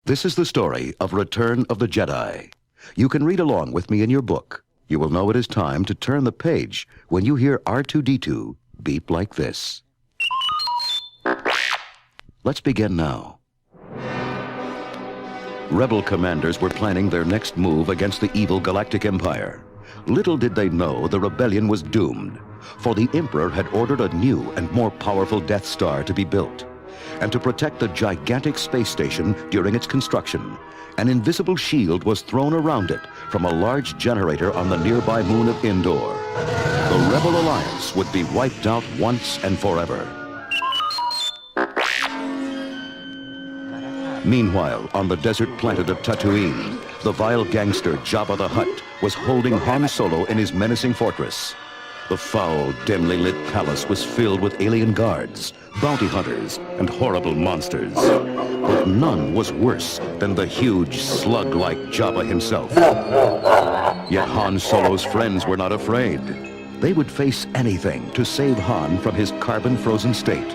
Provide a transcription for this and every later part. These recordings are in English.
This is the story of Return of the Jedi. You can read along with me in your book. You will know it is time to turn the page when you hear R2-D2 beep like this. Let's begin now. Rebel commanders were planning their next move against the evil Galactic Empire. Little did they know the rebellion was doomed, for the Emperor had ordered a new and more powerful Death Star to be built. And to protect the gigantic space station during its construction, an invisible shield was thrown around it from a large generator on the nearby moon of Endor. The Rebel Alliance would be wiped out once and forever. Meanwhile, on the desert planet of Tatooine, the vile gangster Jabba the Hutt was holding Han Solo in his menacing fortress. The foul, dimly lit palace was filled with alien guards, bounty hunters, and horrible monsters. But none was worse than the huge slug-like Jabba himself. Yet Han Solo's friends were not afraid. They would face anything to save Han from his carbon-frozen state.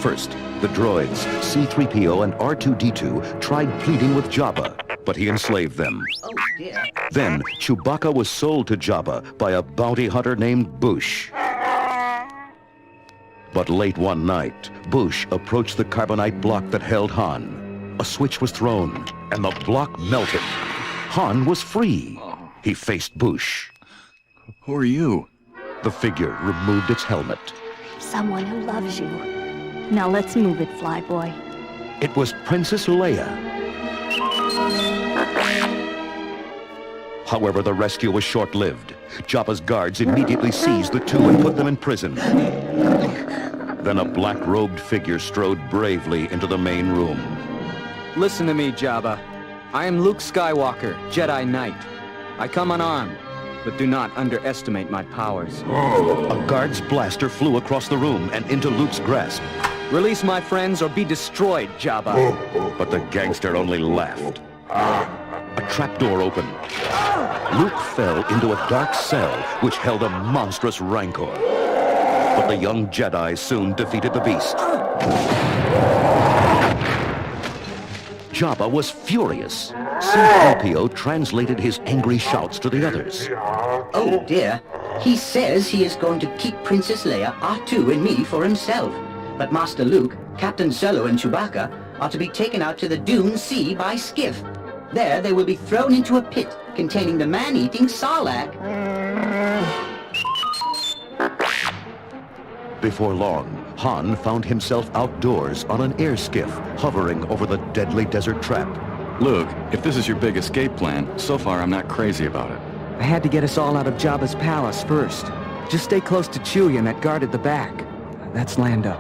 First, the droids, C-3PO and R2-D2 tried pleading with Jabba, but he enslaved them. Oh, dear. Then, Chewbacca was sold to Jabba by a bounty hunter named Bush. But late one night, Bush approached the carbonite block that held Han. A switch was thrown, and the block melted. Han was free. He faced Bush. Who are you? The figure removed its helmet. Someone who loves you. Now let's move it, Flyboy. It was Princess Leia. However, the rescue was short-lived. Jabba's guards immediately seized the two and put them in prison. Then a black-robed figure strode bravely into the main room. Listen to me, Jabba. I am Luke Skywalker, Jedi Knight. I come unarmed, but do not underestimate my powers. A guard's blaster flew across the room and into Luke's grasp. Release my friends or be destroyed, Jabba. But the gangster only laughed. A trapdoor opened. Luke fell into a dark cell which held a monstrous rancor. But the young Jedi soon defeated the beast. Jabba was furious. C-3PO translated his angry shouts to the others. Oh, dear. He says he is going to keep Princess Leia, R2, and me for himself. But Master Luke, Captain Solo, and Chewbacca are to be taken out to the Dune Sea by skiff. There they will be thrown into a pit containing the man-eating Sarlacc. Before long, Han found himself outdoors on an air skiff hovering over the deadly desert trap. Luke, if this is your big escape plan, so far I'm not crazy about it. I had to get us all out of Jabba's palace first. Just stay close to Chewie and that guard at the back. That's Lando.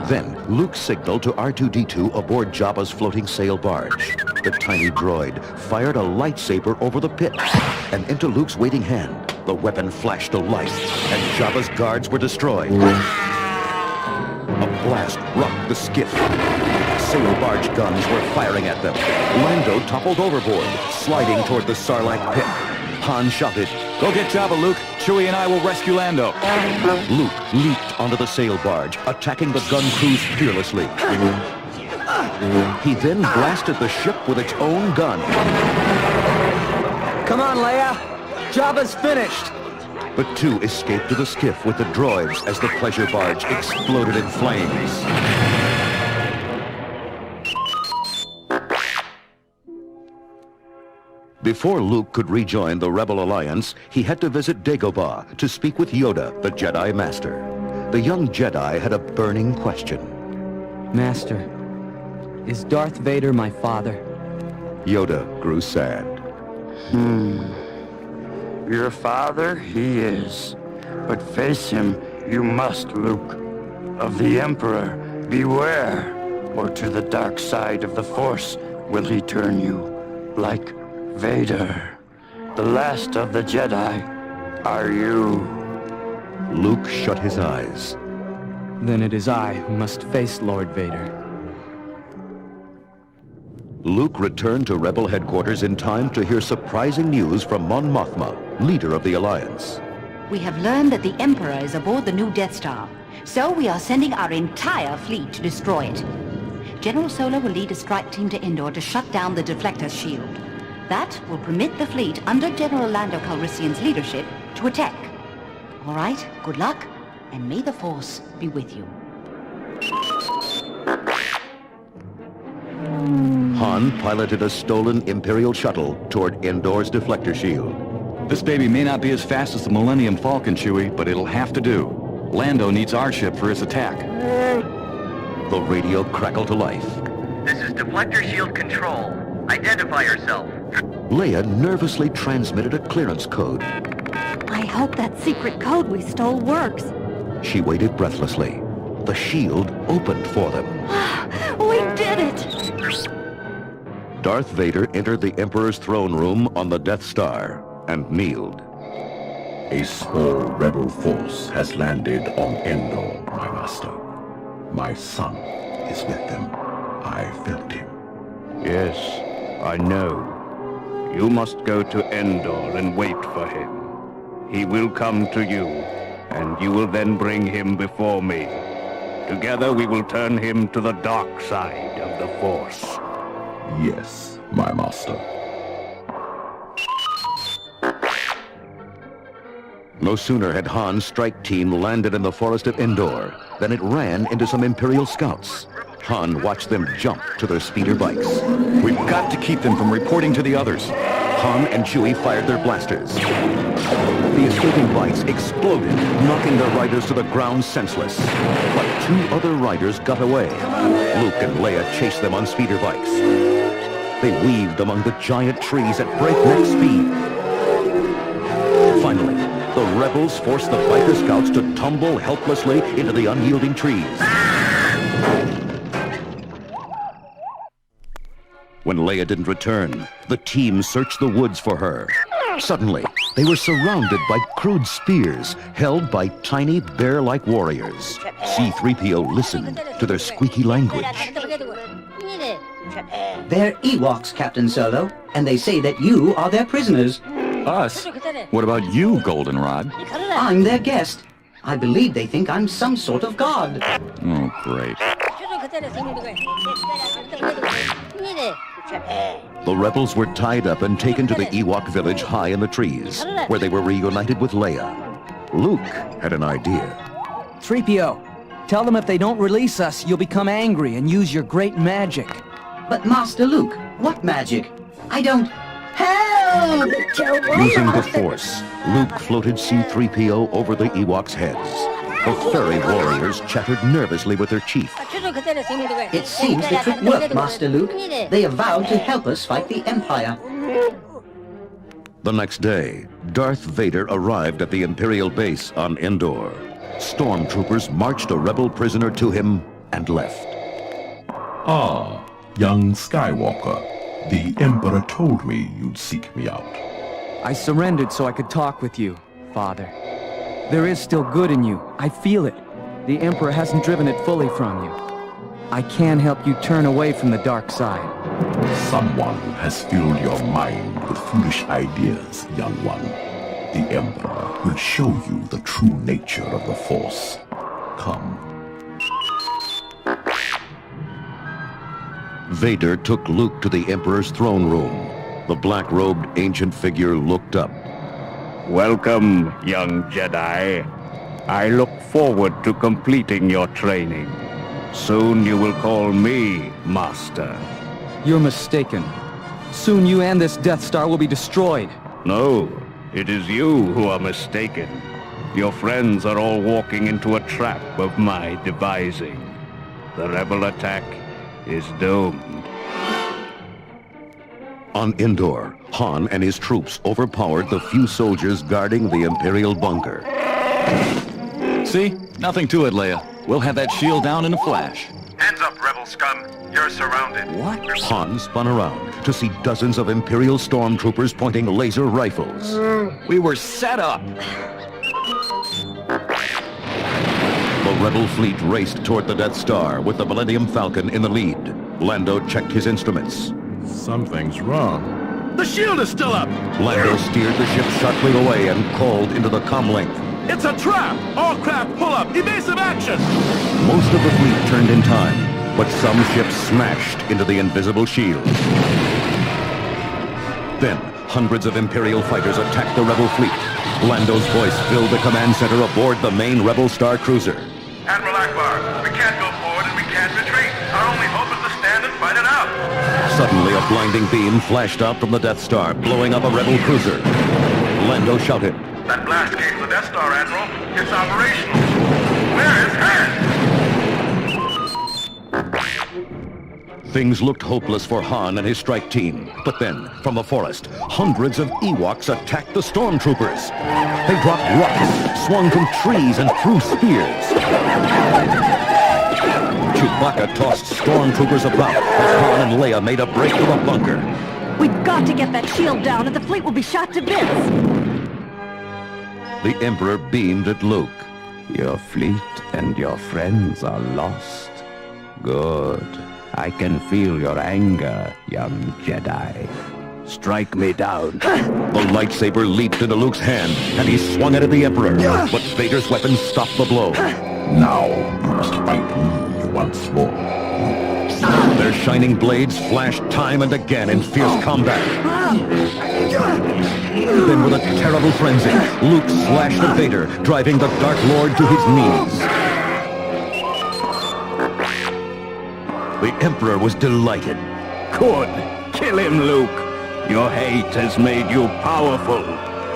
Then, Luke signaled to R2-D2 aboard Jabba's floating sail barge. The tiny droid fired a lightsaber over the pit, and into Luke's waiting hand, the weapon flashed to life, and Jabba's guards were destroyed. A blast rocked the skiff. Sail barge guns were firing at them. Lando toppled overboard, sliding toward the Sarlacc pit. Han shouted, Go get Jabba, Luke. Chewie and I will rescue Lando. Luke leaped onto the sail barge, attacking the gun crews fearlessly. He then blasted the ship with its own gun. Come on, Leia. Jabba's finished. The two escaped to the skiff with the droids as the pleasure barge exploded in flames. Before Luke could rejoin the Rebel Alliance, he had to visit Dagobah to speak with Yoda, the Jedi Master. The young Jedi had a burning question. Master, is Darth Vader my father? Yoda grew sad. Your father, he is. But face him, you must, Luke. Of the Emperor, beware, or to the dark side of the Force will he turn you, like Vader. The last of the Jedi are you. Luke shut his eyes. Then it is I who must face Lord Vader. Luke returned to Rebel headquarters in time to hear surprising news from Mon Mothma, leader of the Alliance. We have learned that the Emperor is aboard the new Death Star, so we are sending our entire fleet to destroy it. General Solo will lead a strike team to Endor to shut down the deflector shield. That will permit the fleet, under General Lando Calrissian's leadership, to attack. All right, good luck, and may the Force be with you. Han piloted a stolen Imperial shuttle toward Endor's deflector shield. This baby may not be as fast as the Millennium Falcon, Chewie, but it'll have to do. Lando needs our ship for his attack. The radio crackled to life. This is deflector shield control. Identify yourself. Leia nervously transmitted a clearance code. I hope that secret code we stole works. She waited breathlessly. The shield opened for them. We did it! Darth Vader entered the Emperor's throne room on the Death Star and kneeled. A small rebel force has landed on Endor, my master. My son is with them. I felt him. Yes, I know. You must go to Endor and wait for him. He will come to you, and you will then bring him before me. Together we will turn him to the dark side of the Force. Yes, my master. No sooner had Han's strike team landed in the forest of Endor than it ran into some Imperial scouts. Han watched them jump to their speeder bikes. We've got to keep them from reporting to the others. Han and Chewie fired their blasters. The escaping bikes exploded, knocking their riders to the ground senseless. But two other riders got away. Luke and Leia chased them on speeder bikes. They weaved among the giant trees at breakneck speed. Finally, the rebels forced the biker scouts to tumble helplessly into the unyielding trees. When Leia didn't return, the team searched the woods for her. Suddenly, they were surrounded by crude spears held by tiny bear-like warriors. C-3PO listened to their squeaky language. They're Ewoks, Captain Solo, and they say that you are their prisoners. Us? What about you, Goldenrod? I'm their guest. I believe they think I'm some sort of god. Oh, great. The rebels were tied up and taken to the Ewok village high in the trees, where they were reunited with Leia. Luke had an idea. 3PO, tell them if they don't release us, you'll become angry and use your great magic. But Master Luke, what magic? I don't... Help! Using the Force, Luke floated C-3PO over the Ewoks' heads. The furry warriors chattered nervously with their chief. It seems the trick worked, Master Luke. They have vowed to help us fight the Empire. The next day, Darth Vader arrived at the Imperial base on Endor. Stormtroopers marched a rebel prisoner to him and left. Ah, young Skywalker. The Emperor told me you'd seek me out. I surrendered so I could talk with you, Father. There is still good in you. I feel it. The Emperor hasn't driven it fully from you. I can help you turn away from the dark side. Someone has filled your mind with foolish ideas, young one. The Emperor will show you the true nature of the Force. Come. Vader took Luke to the Emperor's throne room. The black-robed ancient figure looked up. Welcome, young Jedi. I look forward to completing your training. Soon you will call me Master. You're mistaken. Soon you and this Death Star will be destroyed. No, it is you who are mistaken. Your friends are all walking into a trap of my devising. The rebel attack is doomed. On Endor, Han and his troops overpowered the few soldiers guarding the Imperial bunker. See? Nothing to it, Leia. We'll have that shield down in a flash. Hands up, rebel scum. You're surrounded. What? Han spun around to see dozens of Imperial stormtroopers pointing laser rifles. We were set up. The rebel fleet raced toward the Death Star with the Millennium Falcon in the lead. Lando checked his instruments. Something's wrong. The shield is still up! Lando steered the ship sharply away and called into the comlink. It's a trap! All craft pull up! Evasive action! Most of the fleet turned in time. but some ships smashed into the invisible shields. Then, hundreds of Imperial fighters attacked the rebel fleet. Lando's voice filled the command center aboard the main rebel star cruiser. Admiral Akbar, we can't go forward and we can't retreat. Our only hope is to stand and fight it out. Suddenly, a blinding beam flashed out from the Death Star, blowing up a rebel cruiser. Lando shouted, That blast came from the Death Star, Admiral. It's operational. Where is Han? Things looked hopeless for Han and his strike team. But then, from the forest, hundreds of Ewoks attacked the stormtroopers. They dropped rocks, swung from trees, and threw spears. Chewbacca tossed stormtroopers about as Han and Leia made a break for the bunker. We've got to get that shield down or the fleet will be shot to bits. The Emperor beamed at Luke. Your fleet and your friends are lost. Good. I can feel your anger, young Jedi. Strike me down. The lightsaber leaped into Luke's hand, and he swung it at the Emperor. But Vader's weapon stopped the blow. Now you must fight me once more. Their shining blades flashed time and again in fierce combat. Then with a terrible frenzy, Luke slashed at Vader, driving the Dark Lord to his knees. The Emperor was delighted. Good. Kill him, Luke. Your hate has made you powerful.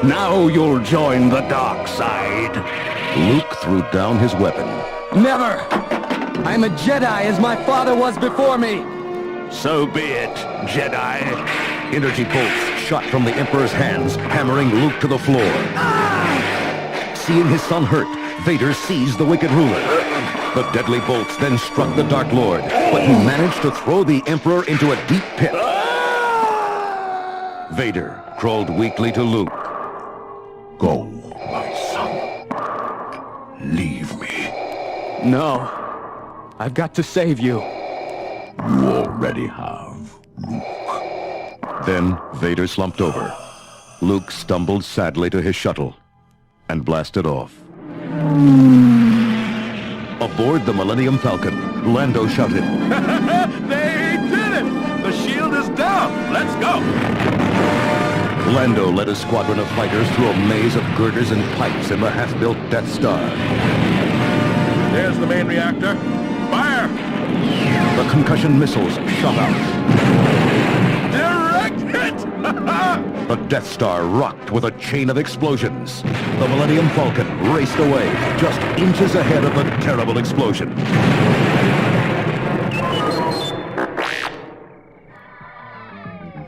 Now you'll join the dark side. Luke threw down his weapon. Never! I'm a Jedi as my father was before me! So be it, Jedi. Energy bolts shot from the Emperor's hands, hammering Luke to the floor. Seeing his son hurt, Vader seized the wicked ruler. The deadly bolts then struck the Dark Lord, but he managed to throw the Emperor into a deep pit. Vader crawled weakly to Luke. Go, my son. Leave me. No. I've got to save you. You already have, Luke. Then Vader slumped over. Luke stumbled sadly to his shuttle and blasted off. Aboard the Millennium Falcon, Lando shouted, They did it! The shield is down! Let's go! Lando led a squadron of fighters through a maze of girders and pipes in the half-built Death Star. There's the main reactor. Fire! The concussion missiles shot out. Direct hit! The Death Star rocked with a chain of explosions. The Millennium Falcon raced away, just inches ahead of the terrible explosion.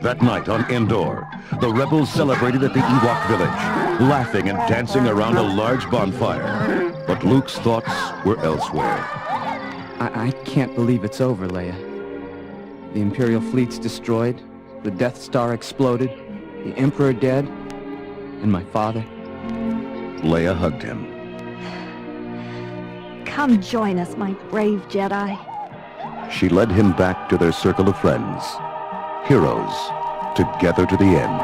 That night on Endor, the rebels celebrated at the Ewok village, laughing and dancing around a large bonfire. But Luke's thoughts were elsewhere. I can't believe it's over, Leia. The Imperial fleet's destroyed, the Death Star exploded, the Emperor dead, and my father. Leia hugged him. Come join us, my brave Jedi. She led him back to their circle of friends. Heroes, together to the end.